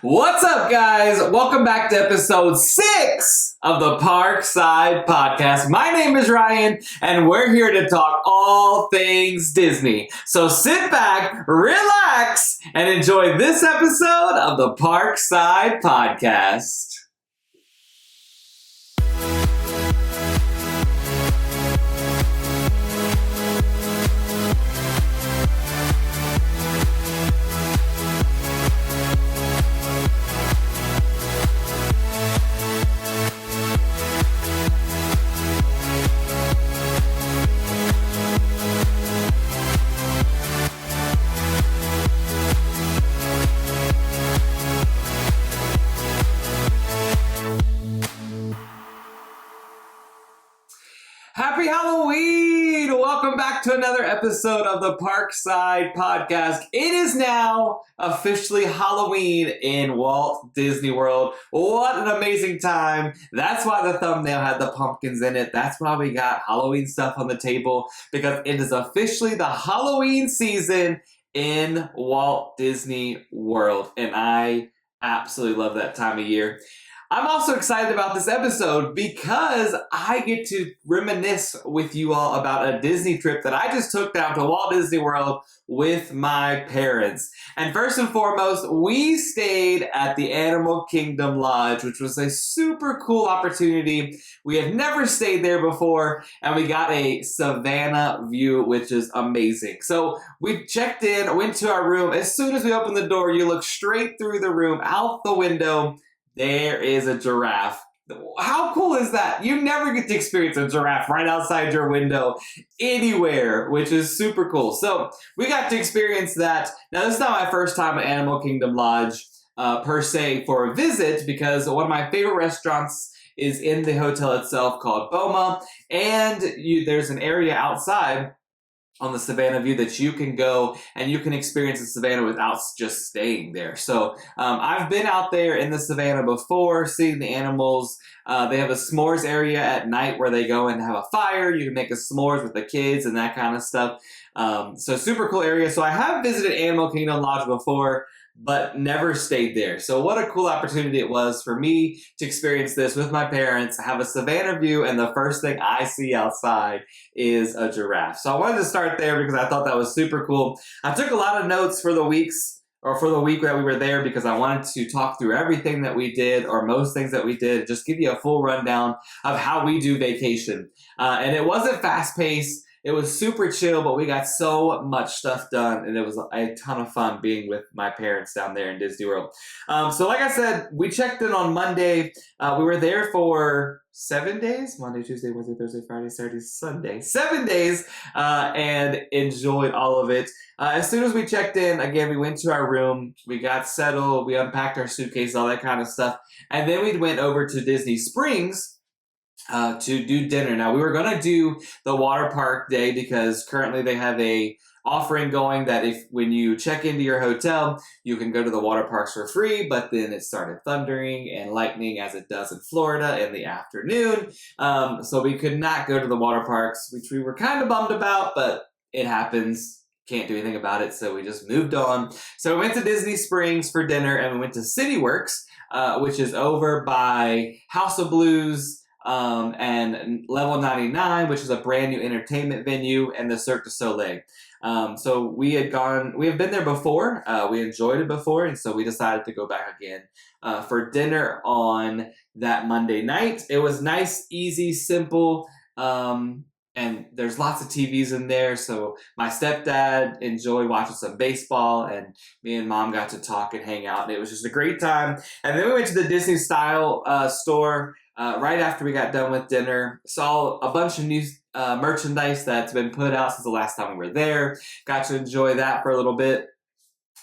What's up, guys? Welcome back to episode 6 of the Parkside podcast. My name is Ryan, and we're here to talk all things Disney. So sit back, relax, and enjoy this episode of the Parkside podcast. Happy Halloween! Welcome back to another episode of the Parkside podcast. It is now officially Halloween in Walt Disney World. What an amazing time. That's why the thumbnail had the pumpkins in it. That's why we got Halloween stuff on the table, because it is officially the Halloween season in Walt Disney World. And I absolutely love that time of year. I'm also excited about this episode because I get to reminisce with you all about a Disney trip that I just took down to Walt Disney World with my parents. And first and foremost, we stayed at the Animal Kingdom Lodge, which was a super cool opportunity. We had never stayed there before, and we got a Savannah view, which is amazing. So we checked in, went to our room. As soon as we opened the door, you look straight through the room, out the window. There is a giraffe. How cool is that? You never get to experience a giraffe right outside your window anywhere, which is super cool. So we got to experience that. Now, this is not my first time at Animal Kingdom Lodge per se for a visit, because one of my favorite restaurants is in the hotel itself called Boma, and there's an area outside on the Savannah view that you can go and you can experience the Savannah without just staying there. So I've been out there in the Savannah before, seeing the animals. They have a s'mores area at night where they go and have a fire. You can make a s'mores with the kids and that kind of stuff. So super cool area. So I have visited Animal Kingdom Lodge before, but never stayed there. So what a cool opportunity it was for me to experience this with my parents, have a Savannah view, and the first thing I see outside is a giraffe. So I wanted to start there because I thought that was super cool. I took a lot of notes for the week that we were there, because I wanted to talk through everything that we did, or most things that we did, just give you a full rundown of how we do vacation. And it wasn't fast-paced. It was super chill, but we got so much stuff done, and it was a ton of fun being with my parents down there in Disney World. So like I said, we checked in on Monday. We were there for 7 days, Monday, Tuesday, Wednesday, Thursday, Friday, Saturday, Sunday, 7 days, and enjoyed all of it. As soon as we checked in, again, we went to our room, we got settled, we unpacked our suitcase, all that kind of stuff, and then we went over to Disney Springs to do dinner. Now, we were going to do the water park day because currently they have a offering going that when you check into your hotel, you can go to the water parks for free, but then it started thundering and lightning as it does in Florida in the afternoon. So we could not go to the water parks, which we were kind of bummed about, but it happens. Can't do anything about it, so we just moved on. So we went to Disney Springs for dinner, and we went to CityWorks, which is over by House of Blues, and Level 99, which is a brand new entertainment venue, and the Cirque du Soleil. So we have been there before. We enjoyed it before, and so we decided to go back again for dinner on that Monday night. It was nice, easy, simple, and there's lots of TVs in there. So my stepdad enjoyed watching some baseball, and me and mom got to talk and hang out, and it was just a great time. And then we went to the Disney Style store right after we got done with dinner. Saw a bunch of new merchandise that's been put out since the last time we were there. Got to enjoy that for a little bit.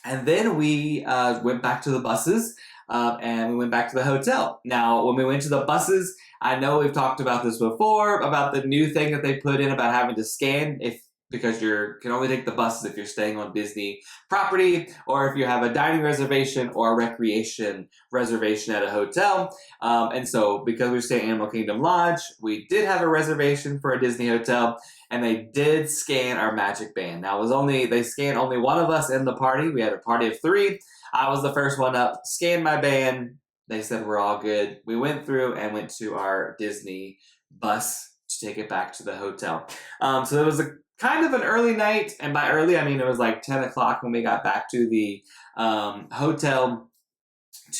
And then we went back to the buses, and we went back to the hotel. Now, when we went to the buses, I know we've talked about this before, about the new thing that they put in about having to scan if because you can only take the buses if you're staying on Disney property, or if you have a dining reservation or a recreation reservation at a hotel. And so because we were staying at Animal Kingdom Lodge, we did have a reservation for a Disney hotel, and they did scan our magic band. Now they scanned only one of us in the party. We had a party of 3. I was the first one up, scanned my band. They said we're all good. We went through and went to our Disney bus to take it back to the hotel. So it was a kind of an early night, and by early I mean it was like 10 o'clock when we got back to the hotel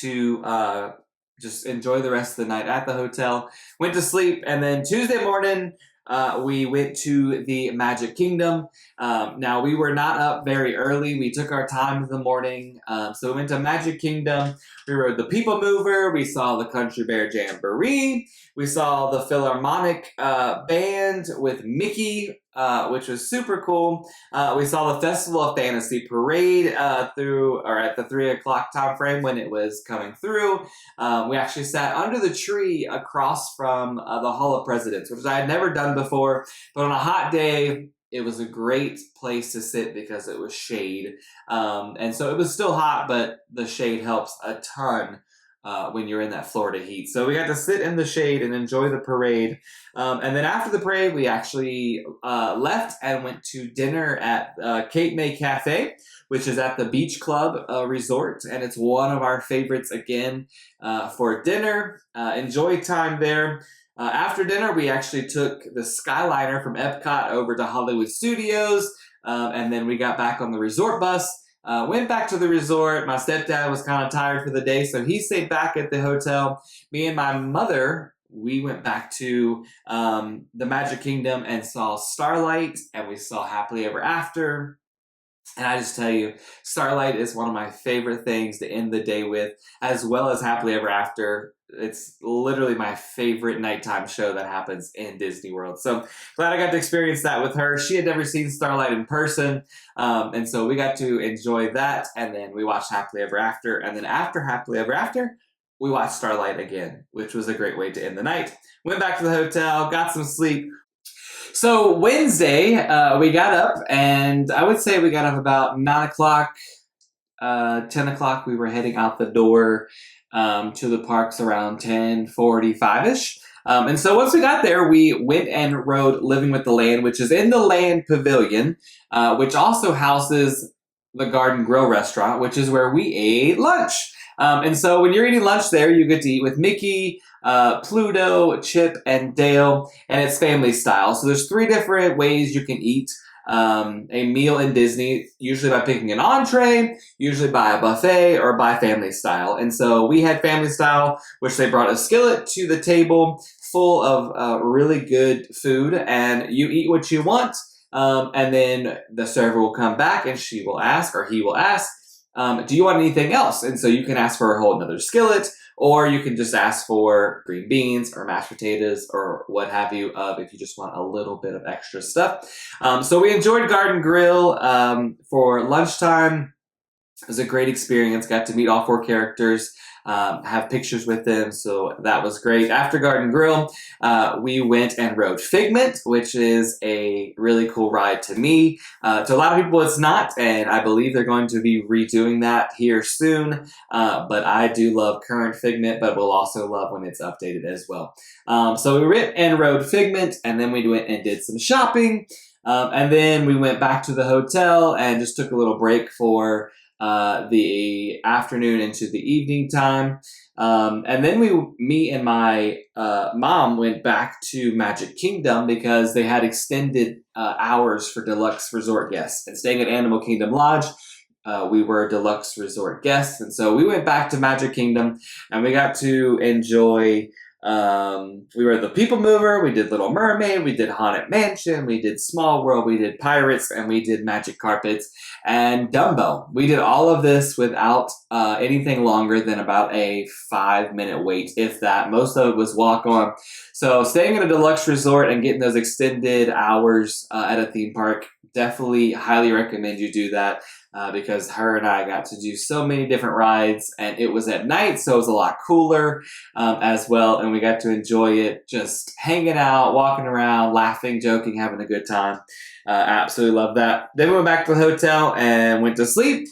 to just enjoy the rest of the night at the hotel. Went to sleep, and then Tuesday morning we went to the Magic Kingdom. Now, we were not up very early. We took our time in the morning. So we went to Magic Kingdom. We rode the People Mover. We saw the Country Bear Jamboree. We saw the Philharmonic Band with Mickey, which was super cool. We saw the Festival of Fantasy Parade at the 3 o'clock time frame when it was coming through. We actually sat under the tree across from the Hall of Presidents, which I had never done before, but on a hot day, it was a great place to sit because it was shade. And so it was still hot, but the shade helps a ton when you're in that Florida heat. So we got to sit in the shade and enjoy the parade. And then after the parade, we actually left and went to dinner at Cape May Cafe, which is at the Beach Club Resort. And it's one of our favorites again for dinner. Enjoy time there. After dinner, we actually took the Skyliner from Epcot over to Hollywood Studios, and then we got back on the resort bus, went back to the resort. My stepdad was kind of tired for the day, so he stayed back at the hotel. Me and my mother, we went back to the Magic Kingdom and saw Starlight, and we saw Happily Ever After. And I just tell you, Starlight is one of my favorite things to end the day with, as well as Happily Ever After. It's literally my favorite nighttime show that happens in Disney World. So glad I got to experience that with her. She had never seen Starlight in person. And so we got to enjoy that. And then we watched Happily Ever After. And then after Happily Ever After, we watched Starlight again, which was a great way to end the night. Went back to the hotel, got some sleep. So Wednesday, we got up, and I would say we got up about 9 o'clock, 10 o'clock. We were heading out the door to the parks around 10:45-ish. And so once we got there, we went and rode Living with the Land, which is in the Land Pavilion, which also houses the Garden Grill restaurant, which is where we ate lunch. And so when you're eating lunch there, you get to eat with Mickey, Pluto, Chip, and Dale, and it's family style. So there's 3 different ways you can eat a meal in Disney, usually by picking an entree, usually by a buffet, or by family style. And so we had family style, which they brought a skillet to the table full of really good food, and you eat what you want, and then the server will come back and she will ask, or he will ask, do you want anything else? And so you can ask for a whole another skillet, or you can just ask for green beans or mashed potatoes or what have you, if you just want a little bit of extra stuff. So we enjoyed Garden Grill for lunchtime. It was a great experience. Got to meet all 4 characters, have pictures with them, so that was great. After Garden Grill, we went and rode Figment, which is a really cool ride to me. To a lot of people, it's not, and I believe they're going to be redoing that here soon. But I do love current Figment, but we'll also love when it's updated as well. So we went and rode Figment, and then we went and did some shopping, and then we went back to the hotel and just took a little break for the afternoon into the evening time. And then me and my mom went back to Magic Kingdom because they had extended hours for deluxe resort guests. And staying at Animal Kingdom Lodge, we were deluxe resort guests. And so we went back to Magic Kingdom and we got to enjoy, we were the People Mover, we did Little Mermaid, we did Haunted Mansion, we did Small World, we did Pirates, and we did Magic Carpets and Dumbo. We did all of this without anything longer than about a 5-minute wait, if that. Most of it was walk on. So staying at a deluxe resort and getting those extended hours at a theme park, definitely highly recommend you do that. because her and I got to do so many different rides, and it was at night, so it was a lot cooler as well, and we got to enjoy it just hanging out, walking around, laughing, joking, having a good time. Absolutely love that. Then we went back to the hotel and went to sleep.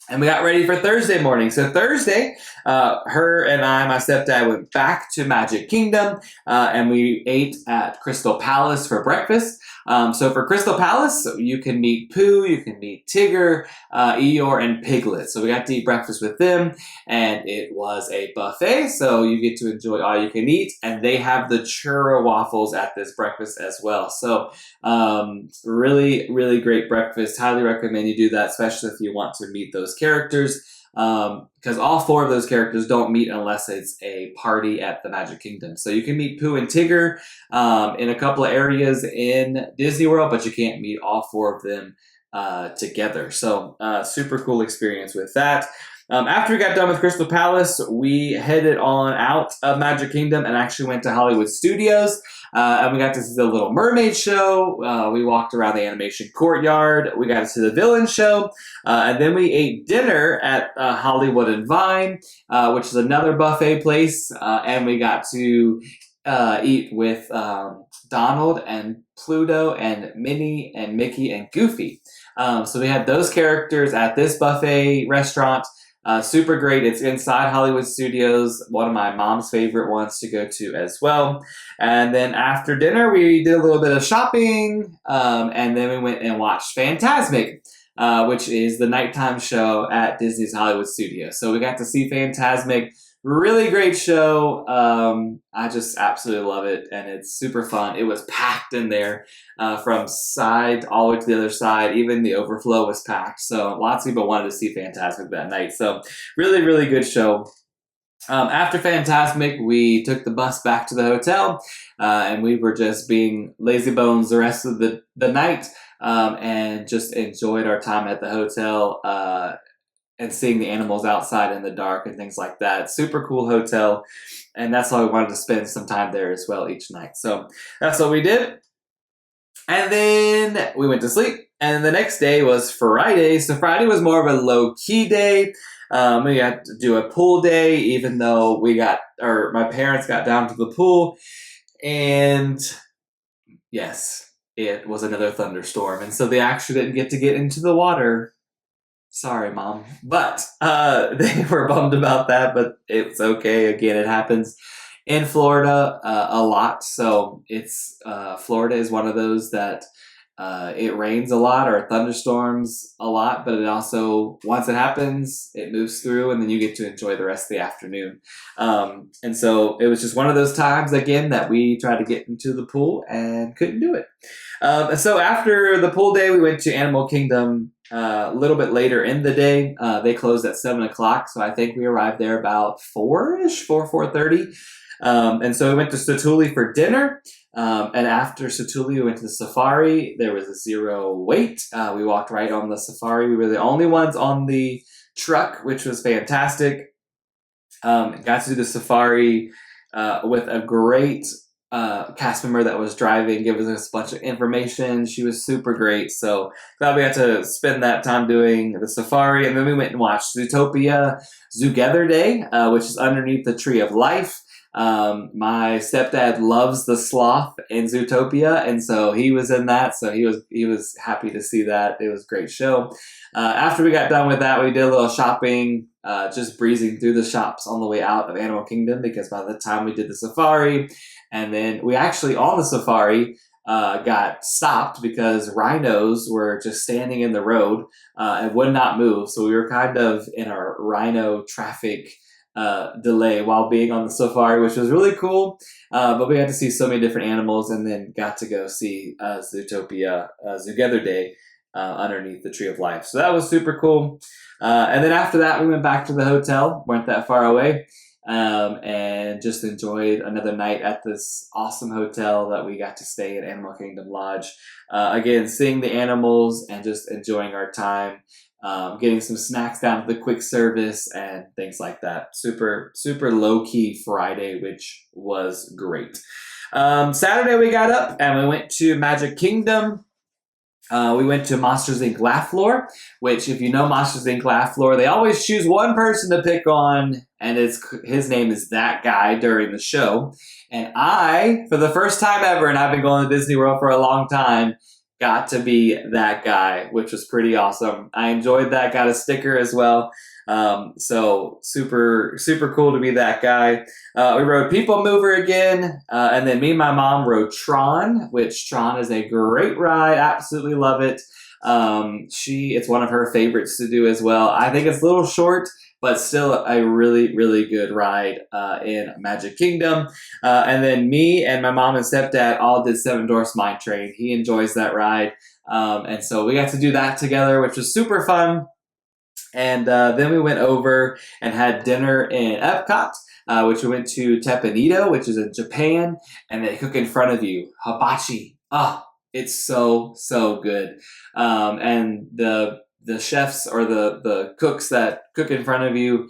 And we got ready for Thursday morning. So Thursday, her and I, my stepdad, went back to Magic Kingdom, and we ate at Crystal Palace for breakfast. So for Crystal Palace, you can meet Pooh, you can meet Tigger, Eeyore, and Piglet. So we got to eat breakfast with them, and it was a buffet. So you get to enjoy all you can eat, and they have the churro waffles at this breakfast as well. So really, really great breakfast. Highly recommend you do that, especially if you want to meet those characters, because all four of those characters don't meet unless it's a party at the Magic Kingdom. So you can meet Pooh and Tigger in a couple of areas in Disney World, but you can't meet all four of them together. So super cool experience with that. After we got done with Crystal Palace, we headed on out of Magic Kingdom and actually went to Hollywood Studios. And we got to see the Little Mermaid show. We walked around the animation courtyard. We got to see the villain show. And then we ate dinner at Hollywood and Vine, which is another buffet place. And we got to eat with Donald and Pluto and Minnie and Mickey and Goofy. So we had those characters at this buffet restaurant. Super great. It's inside Hollywood Studios, one of my mom's favorite ones to go to as well. And then after dinner, we did a little bit of shopping, and then we went and watched Fantasmic, which is the nighttime show at Disney's Hollywood Studios. So we got to see Fantasmic. Really great show. I just absolutely love it, and it's super fun. It was packed in there from side all the way to the other side. Even the overflow was packed, so lots of people wanted to see Fantasmic that night. So really, really good show. After Fantasmic, we took the bus back to the hotel, and we were just being lazy bones the rest of the night, and just enjoyed our time at the hotel, and seeing the animals outside in the dark and things like that. Super cool hotel, and that's why we wanted to spend some time there as well each night. So that's what we did. And then we went to sleep, and the next day was Friday. So Friday was more of a low-key day. We got to do a pool day, even though my parents got down to the pool, and yes, it was another thunderstorm, and so they actually didn't get into the water. Sorry, Mom. But they were bummed about that, but it's okay. Again, it happens in Florida a lot. So Florida is one of those that it rains a lot or thunderstorms a lot, but it also, once it happens, it moves through, and then you get to enjoy the rest of the afternoon. And so it was just one of those times, again, that we tried to get into the pool and couldn't do it. So after the pool day, we went to Animal Kingdom a little bit later in the day. They closed at 7 o'clock, so I think we arrived there about 4:30. And so we went to Satuli for dinner. And after Satuli, we went to the safari. There was a zero wait. We walked right on the safari. We were the only ones on the truck, which was fantastic. Got to do the safari with a great cast member that was driving, giving us a bunch of information. She was super great. So glad we got to spend that time doing the safari. And then we went and watched Zootopia Zootopia Day, which is underneath the Tree of Life. My stepdad loves the sloth in Zootopia, and so he was in that. So he was happy to see that. It was a great show. After we got done with that, we did a little shopping, just breezing through the shops on the way out of Animal Kingdom, because by the time we did the safari, and then we actually on the safari got stopped because rhinos were just standing in the road and would not move. So we were kind of in our rhino traffic delay while being on the safari, which was really cool. But we got to see so many different animals, and then got to go see Zootopia Zootopia Day underneath the Tree of Life. So that was super cool. And then after that, we went back to the hotel, weren't that far away, and just enjoyed another night at this awesome hotel that we got to stay at Animal Kingdom Lodge. Again, seeing the animals and just enjoying our time. Getting some snacks down at the quick service and things like that. Super, super low-key Friday, which was great. Saturday we got up and we went to Magic Kingdom. We went to Monsters Inc. Laugh Floor, which, if you know Monsters Inc. Laugh Floor, they always choose one person to pick on, and his name is that guy during the show. And I, for the first time ever, and I've been going to Disney World for a long time, got to be that guy, which was pretty awesome. I enjoyed that. Got a sticker as well. So super cool to be that guy. We rode People Mover again, and then me and my mom rode Tron, which Tron is a great ride. Absolutely love it. It's one of her favorites to do as well. I think it's a little short, but still a really good ride in Magic Kingdom. And then me and my mom and stepdad all did Seven Dwarfs Mine Train. He enjoys that ride. And so we got to do that together, which was super fun. And then we went over and had dinner in Epcot, which we went to Teppanyaki, which is in Japan, and they cook in front of you. Hibachi. Oh, it's so good. And the chefs or the cooks that cook in front of you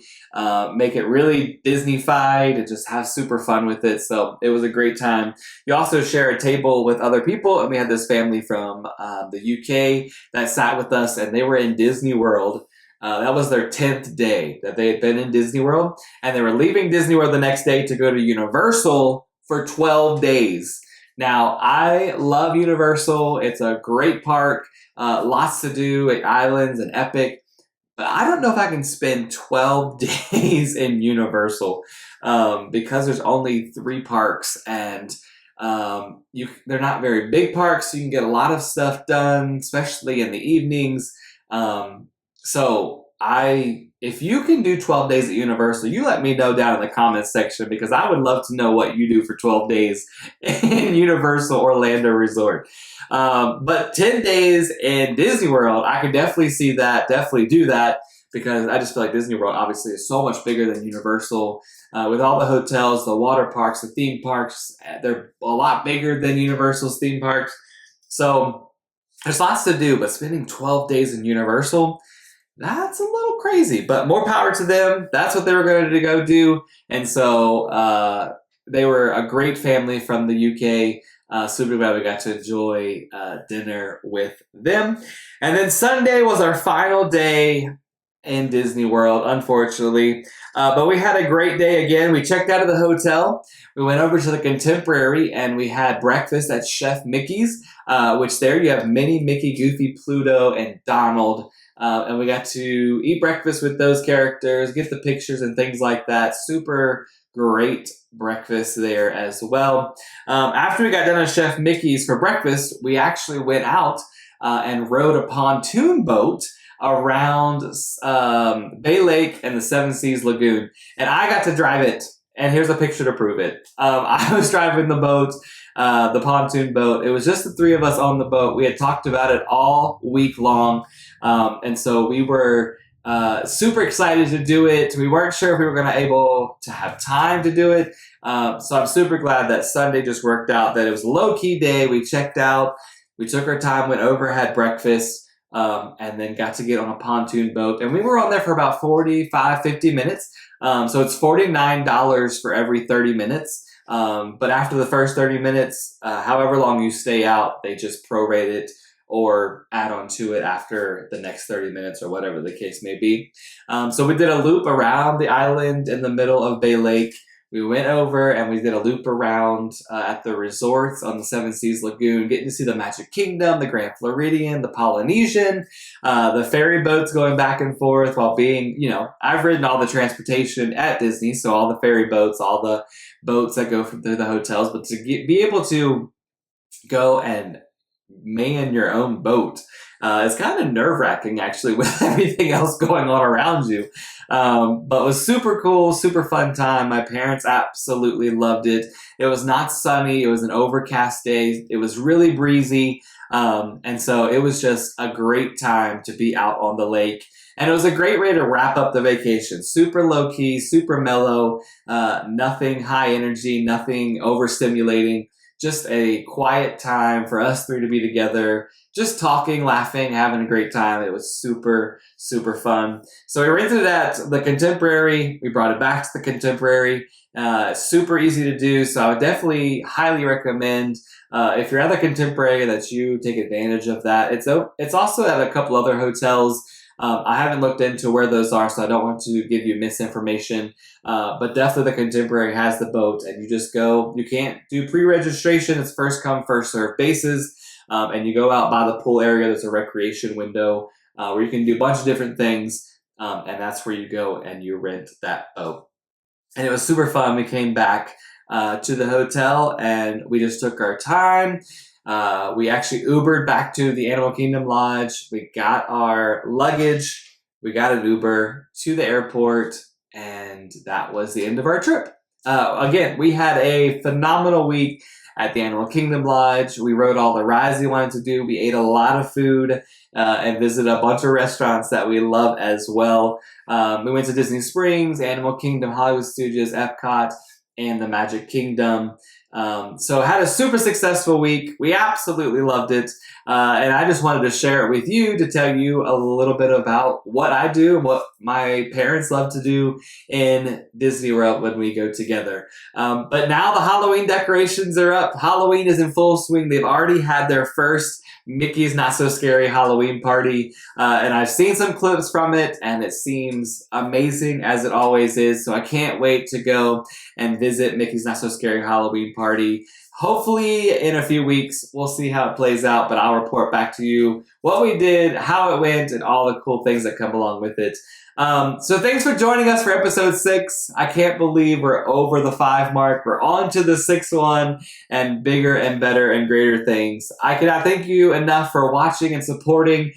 make it really Disney-fied and just have super fun with it. So it was a great time. You also share a table with other people, and we had this family from the UK that sat with us, and they were in Disney World. That was their 10th day that they had been in Disney World, and they were leaving Disney World the next day to go to Universal for 12 days. Now, I love Universal. It's a great park, lots to do at Islands and Epic, but I don't know if I can spend 12 days in Universal because there's only 3 parks, and they're not very big parks, so you can get a lot of stuff done, especially in the evenings. So if you can do 12 days at Universal, you let me know down in the comments section, because I would love to know what you do for 12 days in Universal Orlando Resort. But 10 days in Disney World, I could definitely see that, definitely do that, because I just feel like Disney World obviously is so much bigger than Universal. With all the hotels, the water parks, the theme parks, they're a lot bigger than Universal's theme parks. So there's lots to do, but spending 12 days in Universal, that's a little crazy, but more power to them. That's what they were going to go do. And so they were a great family from the UK. Super glad we got to enjoy dinner with them. And then Sunday was our final day in Disney World, unfortunately. But we had a great day again. We checked out of the hotel. We went over to the Contemporary, and we had breakfast at Chef Mickey's, which there you have Minnie, Mickey, Goofy, Pluto, and Donald. And we got to eat breakfast with those characters, get the pictures and things like that. Super great breakfast there as well. After we got done at Chef Mickey's for breakfast, we actually went out and rode a pontoon boat around Bay Lake and the Seven Seas Lagoon. And I got to drive it. And here's a picture to prove it. I was driving the boat, the pontoon boat. It was just the 3 of us on the boat. We had talked about it all week long. And so we were super excited to do it. We weren't sure if we were going to able to have time to do it. So I'm super glad that Sunday just worked out, that it was a low-key day. We checked out. We took our time, went over, had breakfast, and then got to get on a pontoon boat. And we were on there for about 45, 50 minutes. So it's $49 for every 30 minutes. But after the first 30 minutes, however long you stay out, they just prorate it or add on to it after the next 30 minutes or whatever the case may be. So we did a loop around the island in the middle of Bay Lake. We went over and we did a loop around at the resorts on the Seven Seas Lagoon, getting to see the Magic Kingdom, the Grand Floridian, the Polynesian, the ferry boats going back and forth while being, I've ridden all the transportation at Disney, so all the ferry boats, all the boats that go through the hotels, but to be able to go and man your own boat is kind of nerve-wracking, actually, with everything else going on around you. But it was super cool, super fun time. My parents absolutely loved it. It was not sunny. It was an overcast day. It was really breezy. And so it was just a great time to be out on the lake. And it was a great way to wrap up the vacation. Super low-key, super mellow, nothing high energy, nothing overstimulating. just a quiet time for us three to be together, just talking, laughing, having a great time. It was super, super fun. So we rented the Contemporary. We brought it back to the Contemporary. Super easy to do. So I would definitely highly recommend if you're at the Contemporary that you take advantage of that. It's also at a couple other hotels. I haven't looked into where those are, so I don't want to give you misinformation. But definitely the Contemporary has the boat, and you just go. You can't do pre-registration. It's first come, first served basis. And you go out by the pool area. There's a recreation window where you can do a bunch of different things. And that's where you go and you rent that boat. And it was super fun. We came back to the hotel and we just took our time. We actually Ubered back to the Animal Kingdom Lodge. We got our luggage. We got an Uber to the airport. And that was the end of our trip. Again, we had a phenomenal week at the Animal Kingdom Lodge. We rode all the rides we wanted to do. We ate a lot of food and visited a bunch of restaurants that we love as well. We went to Disney Springs, Animal Kingdom, Hollywood Studios, Epcot, and the Magic Kingdom. So had a super successful week. We absolutely loved it. And I just wanted to share it with you to tell you a little bit about what I do and what my parents love to do in Disney World when we go together. But now the Halloween decorations are up. Halloween is in full swing. They've already had their first Mickey's Not So Scary Halloween party. And I've seen some clips from it and it seems amazing as it always is. So I can't wait to go and visit Mickey's Not So Scary Halloween party. Hopefully in a few weeks, we'll see how it plays out, but I'll report back to you what we did, how it went, and all the cool things that come along with it. So thanks for joining us for episode 6. I can't believe we're over the 5 mark. We're on to the 6th one and bigger and better and greater things. I cannot thank you enough for watching and supporting.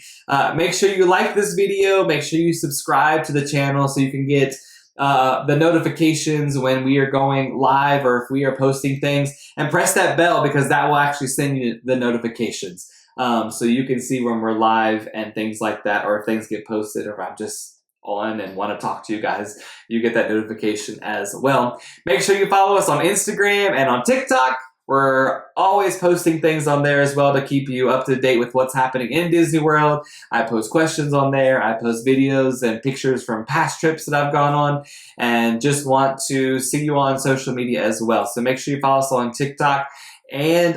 Make sure you like this video. Make sure you subscribe to the channel so you can get the notifications when we are going live or if we are posting things, and press that bell because that will actually send you the notifications. So you can see when we're live and things like that, or if things get posted, or if I'm just on and want to talk to you guys, you get that notification as well. Make sure you follow us on Instagram and on TikTok. We're always posting things on there as well to keep you up to date with what's happening in Disney World. I post questions on there. I post videos and pictures from past trips that I've gone on, and just want to see you on social media as well. So make sure you follow us on TikTok and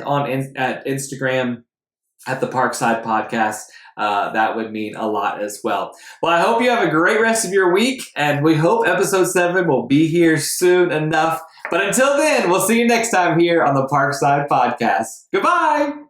at Instagram at the Parkside Podcast. That would mean a lot as well. Well, I hope you have a great rest of your week, and we hope episode 7 will be here soon enough. But until then, we'll see you next time here on the Parkside Podcast. Goodbye!